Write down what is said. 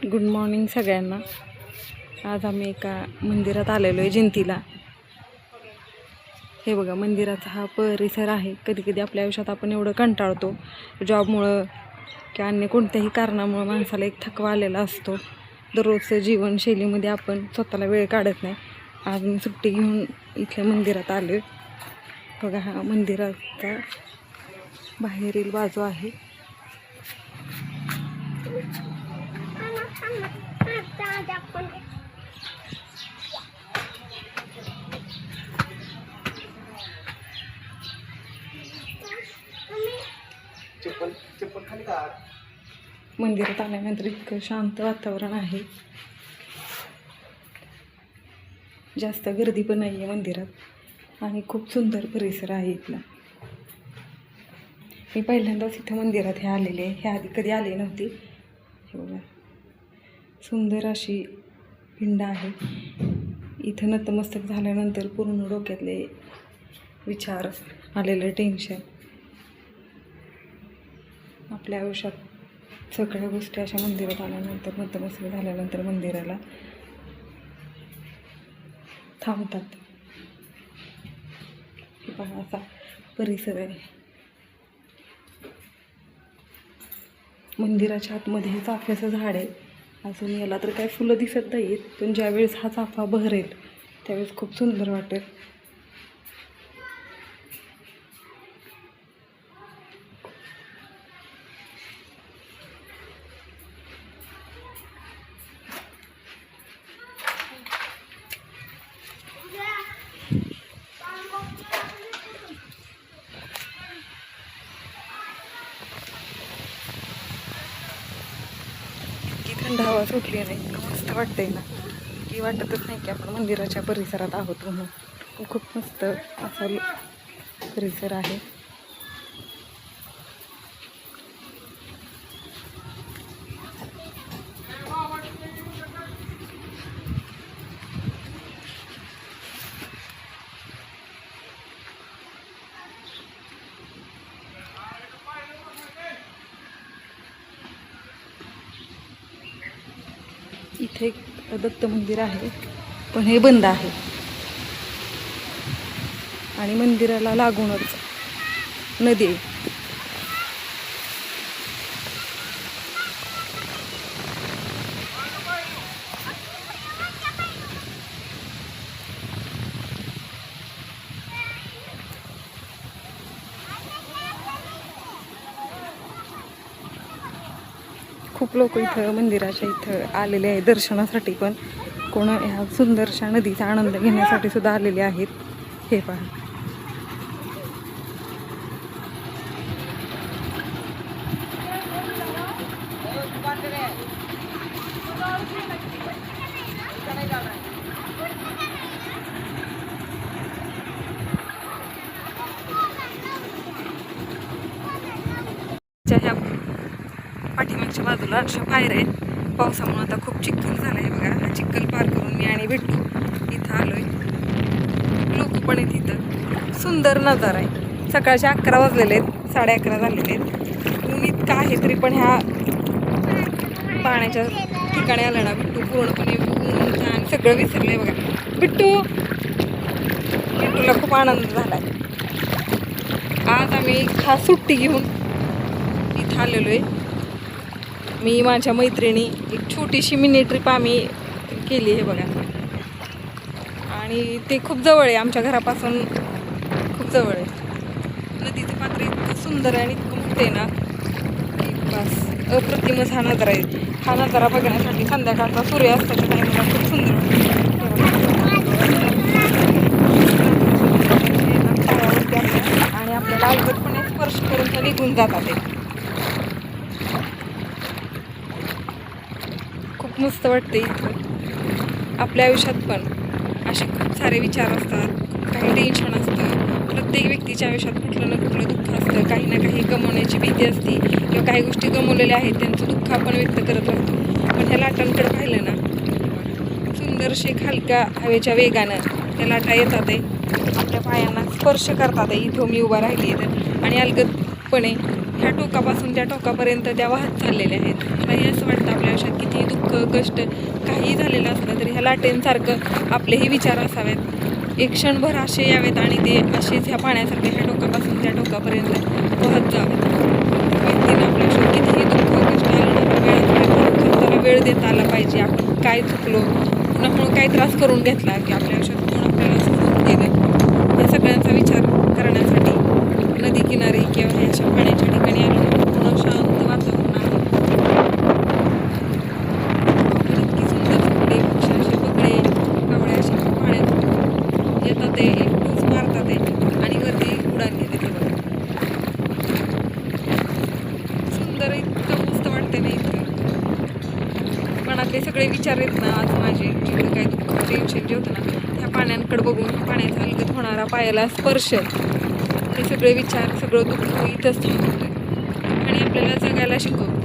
Good morning सगळ्यांना. आज आम्ही एका मंदिरात आलेलो आहे जयंतीला. हे बघा मंदिराचा हा परिसर आहे. कधी कधी आपल्या आयुष्यात आपण एवढं कंटाळतो जॉबमुळं किंवा अन्य कोणत्याही कारणामुळं माणसाला एक थकवा आलेला असतो. दररोजचं जीवनशैलीमध्ये आपण स्वतःला वेळ काढत नाही. आज मी सुट्टी घेऊन इथल्या मंदिरात आलो आहे. बघा हा मंदिराचा बाहेरील बाजू आहे. मंदिरात आल्यानंतर इतकं शांत वातावरण आहे. जास्त गर्दी पण नाही आहे मंदिरात आणि खूप सुंदर परिसर आहे इथला. मी पहिल्यांदाच इथं मंदिरात हे आलेले आहे. ह्या आधी कधी आले नव्हते. हे बघा सुंदर अशी पिंड आहे. इथं नतमस्तक झाल्यानंतर पूर्ण डोक्यातले विचार आलेलं टेन्शन, आपल्या आयुष्यात सगळ्या गोष्टी अशा मंदिरात आल्यानंतर नतमस्तक झाल्यानंतर मंदिराला थांबतात. हे पहा असा परिसर आहे. मंदिराच्या आतमध्ये हे चाफ्याचं झाड आहे. अजून याला तर काही फुलं दिसत नाहीत, पण ज्यावेळेस हा चाफा बहरेल त्यावेळेस खूप सुंदर वाटेल. थंड हवा सुटली नाही, मस्त वाटतंय ना, की वाटतच नाही की आपण मंदिराच्या परिसरात आहोत म्हणून. खूप मस्त असा परिसर आहे. इथे एक दत्त मंदिर आहे, पण हे बंद आहे आणि मंदिराला लागूनच नदी आहे. खूप लोक इथं मंदिराच्या इथं आलेले आहेत दर्शनासाठी, पण कोण ह्या सुंदरशा नदीचा आनंद घेण्यासाठी सुद्धा आलेले आहेत. हे पहा ह्या पाठीमागच्या बाजूला अशा पायऱ्या आहेत. पावसामुळे आता खूप चिखल झाला आहे. बघा हा चिखल पार करून मी आणि भेटू इथं आलोय. लोक पण आहेत इथं. सुंदर नजारा आहे. सकाळचे 11 वाजलेले आहेत, 11:30 झालेले आहेत. ऊन इतकं आहे तरी पण ह्या पाण्याच्या ठिकाणी आलं ना बिट्टू पूर्णपणे ऊन आणि सगळं विसरलंय. बघा बिट्टूला खूप आनंद झालाय. आज आम्ही खास सुट्टी घेऊन इथं आलेलो आहे. मी माझ्या मैत्रिणी एक छोटीशी मिनी ट्रिप आम्ही केली आहे बघा. आणि ते खूप जवळ आहे, आमच्या घरापासून खूप जवळ आहे. नदीचं पात्र इतकं सुंदर आहे आणि इतकं मोठं आहे ना की बस अप्रतिमच हा नजारा आहे. हा नजारा बघण्यासाठी संध्याकाळचा सूर्यास्ताच्या टाईमला खूप सुंदर वाटतं. आणि आपल्याला अलगदपणे स्पर्श करून ते निघून जातात. ते खूप मस्त वाटते इथं. आपल्या आयुष्यात पण असे खूप सारे विचार असतात, खूप काही टेन्शन असतं. प्रत्येक व्यक्तीच्या आयुष्यात कुठलं ना कुठलं दुःख असतं. काही ना काही गमवण्याची भीती असते किंवा काही गोष्टी गमवलेल्या आहेत त्यांचं दुःख आपण व्यक्त करत असतो. पण ह्या लाटांकडे पाहिलं ना, सुंदरशे हलक्या हवेच्या वेगानं त्या लाटा येतात आहे, आपल्या पायांना स्पर्श करतात आहे. इथं मी उभा राहिली आहे आणि अलगदपणे ह्या टोकापासून त्या टोकापर्यंत त्या वाहत चाललेल्या आहेत. मलाही असं वाटतं आपल्या आयुष्यात किती दुःख कष्ट काही झालेलं असलं तरी ह्या लाटेंसारखं आपलेही विचार असावेत. एक क्षणभर असे यावेत आणि ते असेच ह्या पाण्यासारखे ह्या टोकापासून त्या टोकापर्यंत वाहत जावेत. व्यक्तीनं आपल्या आयुष्यात कितीही दुःख कष्ट आलं ना वेळात स्वतःला वेळ देता आला पाहिजे. आपण काय चुकलो, कुणामुळे काय त्रास करून घेतला की आपल्या आयुष्यात कोण आपल्याला असं होत गेलं, या सगळ्यांचा विचार करण्यासाठी नदी किनारी किंवा ह्या अशा पाण्याच्या ठिकाणी आलो ना पूर्ण शांत वातावरण आहे. इतकी सुंदर फुले पक्षी असे बगळे कावळे असे पाण्यात येतात ते एक डोस मारतात ते आणि वरती उडान घेते ते बघा. सुंदर इतकं मस्त वाटते ना इतकं. मनातले सगळे विचार आहेत ना आज माझे जेवढे काही दुःख टेन्शन जे होतं ना त्या पाण्यांकडे बघून पाण्याचा अलगद होणारा पायाला स्पर्श हे सगळे विचार सगळं दुःख इथंच थांबवतं आणि आपल्याला जगायला शिकवतं.